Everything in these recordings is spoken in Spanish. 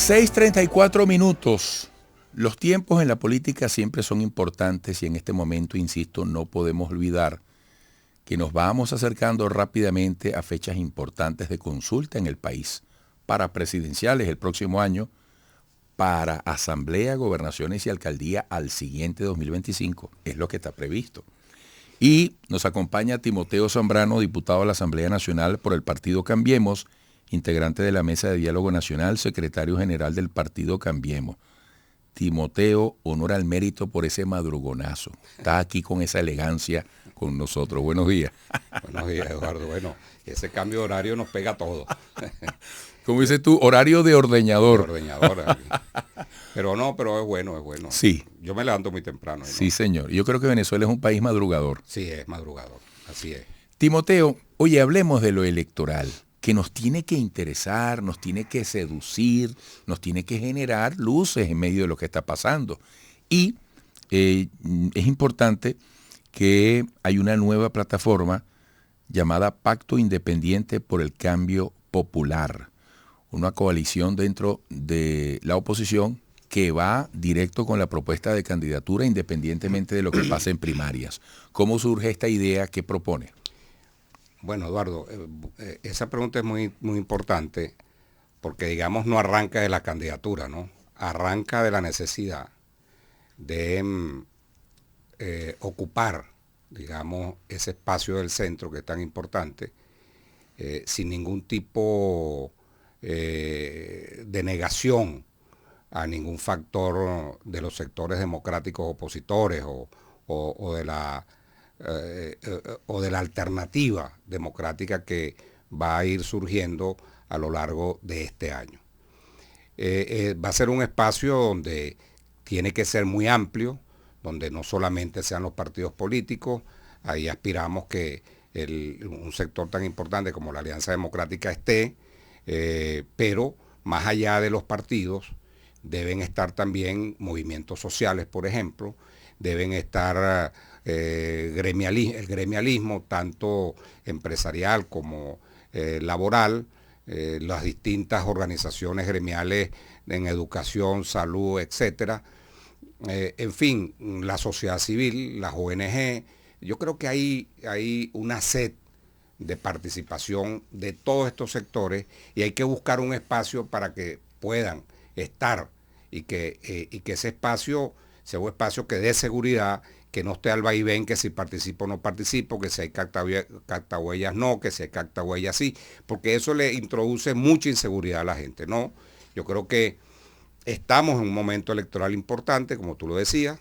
6:34. Los tiempos en la política siempre son importantes y en este momento, insisto, no podemos olvidar que nos vamos acercando rápidamente a fechas importantes de consulta en el país, para presidenciales el próximo año, para asamblea, gobernaciones y alcaldía al siguiente 2025, es lo que está previsto. Y nos acompaña Timoteo Zambrano, diputado a la Asamblea Nacional por el partido Cambiemos, integrante de la Mesa de Diálogo Nacional, secretario general del partido Cambiemos. Timoteo, honor al mérito por ese madrugonazo. Está aquí con esa elegancia con nosotros. Buenos días. Buenos días, Eduardo. Bueno, ese cambio de horario nos pega a todos. Como dices tú, horario de ordeñador. De ordeñador. Pero no, pero es bueno, es bueno. Sí. Yo me levanto muy temprano. ¿No? Sí, señor. Yo creo que Venezuela es un país madrugador. Sí, es madrugador. Así es. Timoteo, oye, hablemos de lo electoral, que nos tiene que interesar, nos tiene que seducir, nos tiene que generar luces en medio de lo que está pasando. Y es importante que hay una nueva plataforma llamada Pacto Independiente por el Cambio Popular, una coalición dentro de la oposición que va directo con la propuesta de candidatura independientemente de lo que pase en primarias. ¿Cómo surge esta idea? ¿Qué propone? Bueno, Eduardo, esa pregunta es muy, muy importante porque, digamos, no arranca de la candidatura, ¿no? Arranca de la necesidad de ocupar, digamos, ese espacio del centro que es tan importante, sin ningún tipo de negación a ningún factor de los sectores democráticos opositores o de la alternativa democrática que va a ir surgiendo a lo largo de este año. Va a ser un espacio donde tiene que ser muy amplio, donde no solamente sean los partidos políticos, ahí aspiramos que un sector tan importante como la Alianza Democrática esté, pero más allá de los partidos deben estar también movimientos sociales, por ejemplo, deben estar el gremialismo, tanto empresarial como laboral, las distintas organizaciones gremiales en educación, salud, etcétera. En fin, la sociedad civil, las ONG. Yo creo que hay una sed de participación de todos estos sectores y hay que buscar un espacio para que puedan estar y que ese espacio sea un espacio que dé seguridad, que no esté al vaivén, que si participo o no participo, que si hay cactahuellas no, que si hay cactahuellas sí, porque eso le introduce mucha inseguridad a la gente, ¿no? Yo creo que estamos en un momento electoral importante, como tú lo decías.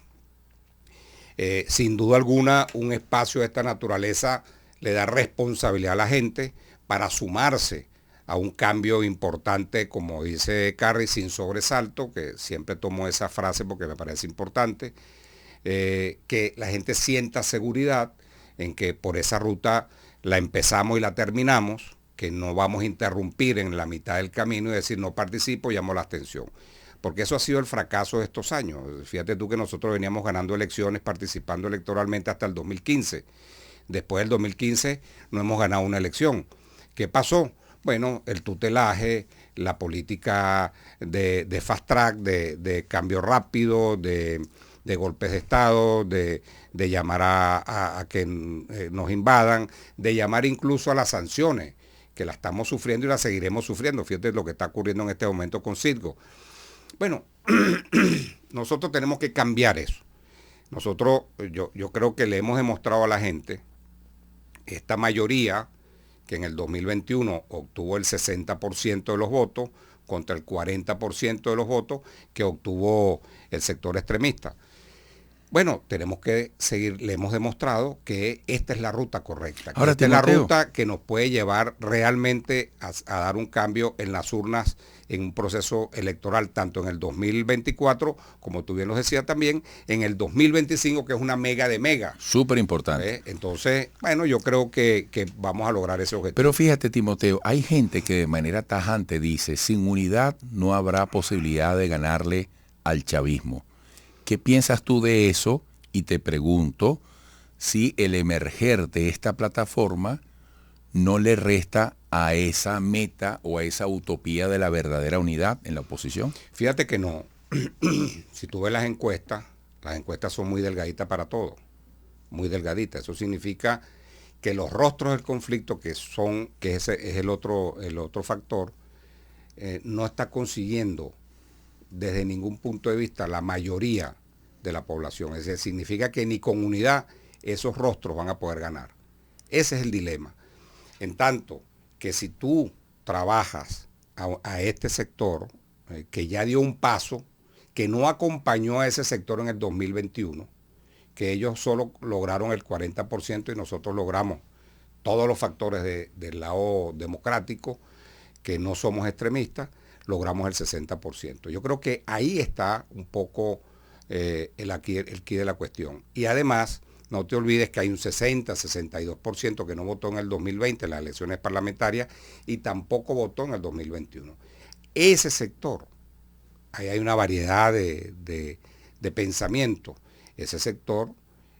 Sin duda alguna, un espacio de esta naturaleza le da responsabilidad a la gente para sumarse a un cambio importante, como dice Carri, sin sobresalto, que siempre tomo esa frase porque me parece importante, que la gente sienta seguridad en que por esa ruta la empezamos y la terminamos, que no vamos a interrumpir en la mitad del camino y decir no participo, llamo la abstención. Porque eso ha sido el fracaso de estos años. Fíjate tú que nosotros veníamos ganando elecciones, participando electoralmente hasta el 2015. Después del 2015 no hemos ganado una elección. ¿Qué pasó? Bueno, el tutelaje, la política de fast track, de cambio rápido, de golpes de Estado, de llamar a que nos invadan, de llamar incluso a las sanciones, que las estamos sufriendo y las seguiremos sufriendo. Fíjate lo que está ocurriendo en este momento con Citgo. Bueno, nosotros tenemos que cambiar eso. Nosotros, yo creo que le hemos demostrado a la gente, esta mayoría que en el 2021 obtuvo el 60% de los votos contra el 40% de los votos que obtuvo el sector extremista. Bueno, tenemos que seguir, le hemos demostrado que esta es la ruta correcta. Ahora, esta es la ruta que nos puede llevar realmente a dar un cambio en las urnas en un proceso electoral, tanto en el 2024, como tú bien lo decías también, en el 2025, que es una mega de mega. Súper importante. Entonces, bueno, yo creo que vamos a lograr ese objetivo. Pero fíjate, Timoteo, hay gente que de manera tajante dice, sin unidad no habrá posibilidad de ganarle al chavismo. ¿Qué piensas tú de eso? Y te pregunto si el emerger de esta plataforma no le resta a esa meta o a esa utopía de la verdadera unidad en la oposición? Fíjate que no. Si tú ves las encuestas son muy delgaditas para todo, muy delgaditas. Eso significa que los rostros del conflicto, que ese es el otro factor, no está consiguiendo desde ningún punto de vista la mayoría de la población. Es decir, significa que ni con unidad esos rostros van a poder ganar. Ese es el dilema. En tanto que si tú trabajas a este sector, que ya dio un paso, que no acompañó a ese sector en el 2021, que ellos solo lograron el 40% y nosotros logramos todos los factores del lado democrático, que no somos extremistas, logramos el 60%. Yo creo que ahí está un poco el quid de la cuestión. Y además, no te olvides que hay un 60-62% que no votó en el 2020 en las elecciones parlamentarias y tampoco votó en el 2021. Ese sector, ahí hay una variedad de pensamientos. Ese sector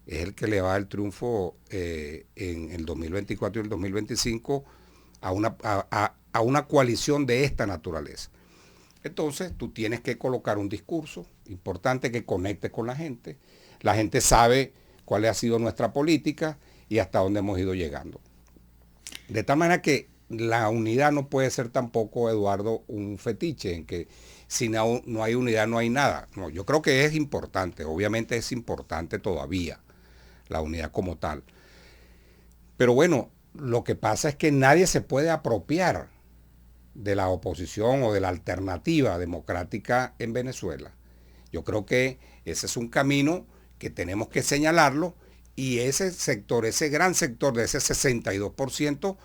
es el que le va el triunfo en el 2024 y el 2025 a una coalición de esta naturaleza. Entonces tú tienes que colocar un discurso importante que conecte con la gente. La gente sabe cuál ha sido nuestra política y hasta dónde hemos ido llegando. De tal manera que la unidad no puede ser tampoco, Eduardo, un fetiche en que si no hay unidad no hay nada. No, yo creo que es importante, obviamente es importante todavía la unidad como tal. Pero bueno, lo que pasa es que nadie se puede apropiar de la oposición o de la alternativa democrática en Venezuela. Yo creo que ese es un camino que tenemos que señalarlo y ese sector, ese gran sector de ese 62%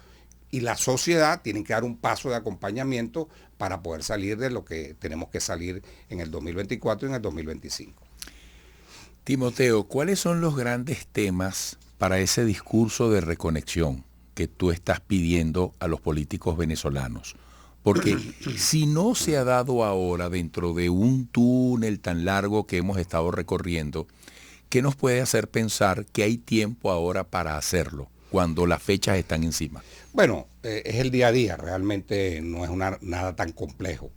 y la sociedad tienen que dar un paso de acompañamiento para poder salir de lo que tenemos que salir en el 2024 y en el 2025. Timoteo, ¿cuáles son los grandes temas para ese discurso de reconexión que tú estás pidiendo a los políticos venezolanos? Porque si no se ha dado ahora dentro de un túnel tan largo que hemos estado recorriendo, ¿qué nos puede hacer pensar que hay tiempo ahora para hacerlo cuando las fechas están encima? Bueno, es el día a día, realmente no es nada tan complejo.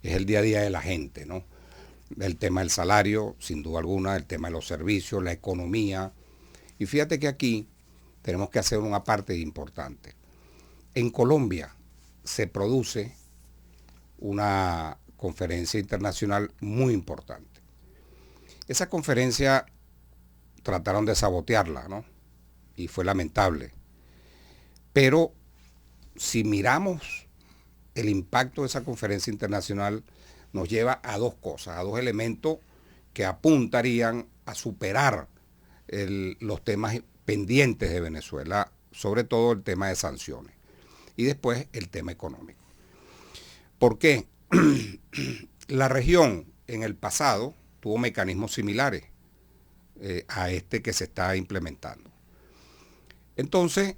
Es el día a día de la gente, ¿no? El tema del salario, sin duda alguna, el tema de los servicios, la economía. Y fíjate que aquí tenemos que hacer una parte importante. En Colombia se produce una conferencia internacional muy importante. Esa conferencia trataron de sabotearla, ¿no? Y fue lamentable. Pero si miramos el impacto de esa conferencia internacional, nos lleva a dos cosas, a dos elementos que apuntarían a superar los temas pendientes de Venezuela, sobre todo el tema de sanciones. Y después el tema económico. ¿Por qué? La región en el pasado tuvo mecanismos similares a este que se está implementando. Entonces,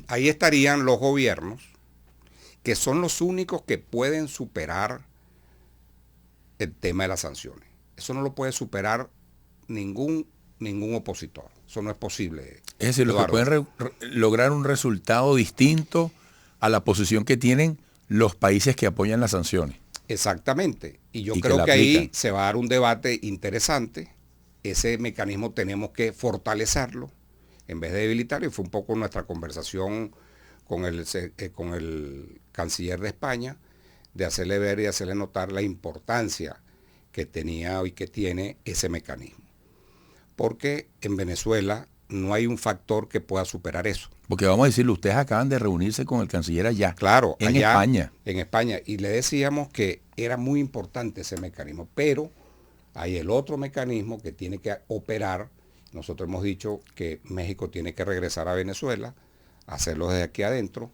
ahí estarían los gobiernos, que son los únicos que pueden superar el tema de las sanciones. Eso no lo puede superar ningún opositor. Eso no es posible. Es decir, los que pueden lograr un resultado distinto a la posición que tienen los países que apoyan las sanciones. Exactamente. Y yo creo que ahí se va a dar un debate interesante. Ese mecanismo tenemos que fortalecerlo en vez de debilitarlo. Y fue un poco nuestra conversación con el canciller de España, de hacerle ver y hacerle notar la importancia que tenía y que tiene ese mecanismo. Porque en Venezuela no hay un factor que pueda superar eso. Porque vamos a decirle, ustedes acaban de reunirse con el canciller allá. Claro, en allá, España. En España. Y le decíamos que era muy importante ese mecanismo. Pero hay el otro mecanismo que tiene que operar. Nosotros hemos dicho que México tiene que regresar a Venezuela, hacerlo desde aquí adentro.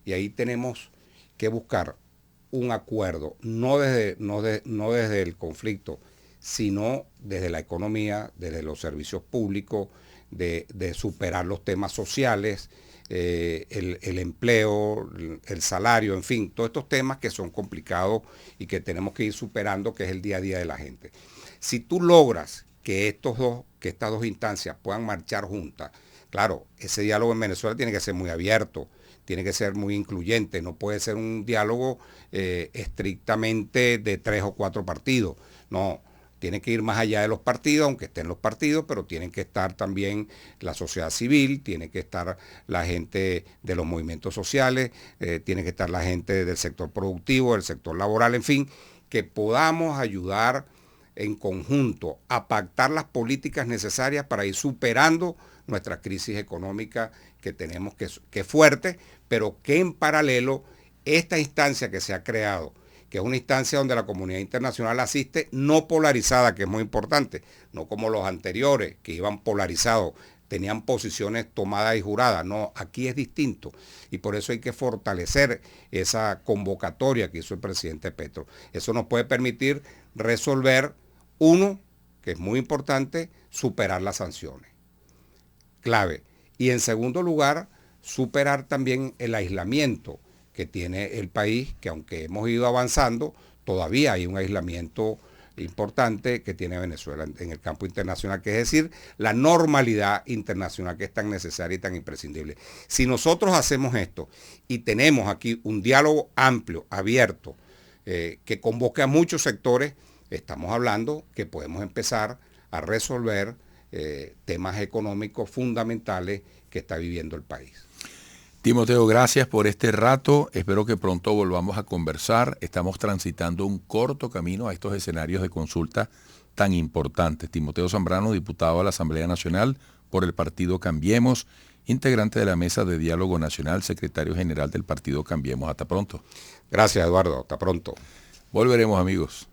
Y ahí tenemos que buscar un acuerdo, no desde el conflicto, sino desde la economía, desde los servicios públicos, de superar los temas sociales, el empleo, el salario, en fin, todos estos temas que son complicados y que tenemos que ir superando, que es el día a día de la gente. Si tú logras que estas dos instancias puedan marchar juntas, Claro, ese diálogo en Venezuela tiene que ser muy abierto, tiene que ser muy incluyente, no puede ser un diálogo estrictamente de 3 o 4 partidos, no, tiene que ir más allá de los partidos, aunque estén los partidos, pero tienen que estar también la sociedad civil, tiene que estar la gente de los movimientos sociales, tiene que estar la gente del sector productivo, del sector laboral, en fin, que podamos ayudar en conjunto a pactar las políticas necesarias para ir superando nuestra crisis económica que tenemos, que es fuerte, pero que en paralelo esta instancia que se ha creado, que es una instancia donde la comunidad internacional asiste no polarizada, que es muy importante, no como los anteriores que iban polarizados, tenían posiciones tomadas y juradas, no, aquí es distinto y por eso hay que fortalecer esa convocatoria que hizo el presidente Petro. Eso nos puede permitir resolver, uno, que es muy importante, superar las sanciones, clave, y en segundo lugar, superar también el aislamiento que tiene el país, que aunque hemos ido avanzando, todavía hay un aislamiento importante que tiene Venezuela en el campo internacional, que es decir, la normalidad internacional que es tan necesaria y tan imprescindible. Si nosotros hacemos esto y tenemos aquí un diálogo amplio, abierto, que convoque a muchos sectores, estamos hablando que podemos empezar a resolver temas económicos fundamentales que está viviendo el país. Timoteo, gracias por este rato. Espero que pronto volvamos a conversar. Estamos transitando un corto camino a estos escenarios de consulta tan importantes. Timoteo Zambrano, diputado a la Asamblea Nacional por el partido Cambiemos, integrante de la Mesa de Diálogo Nacional, secretario general del partido Cambiemos. Hasta pronto. Gracias, Eduardo. Hasta pronto. Volveremos, amigos.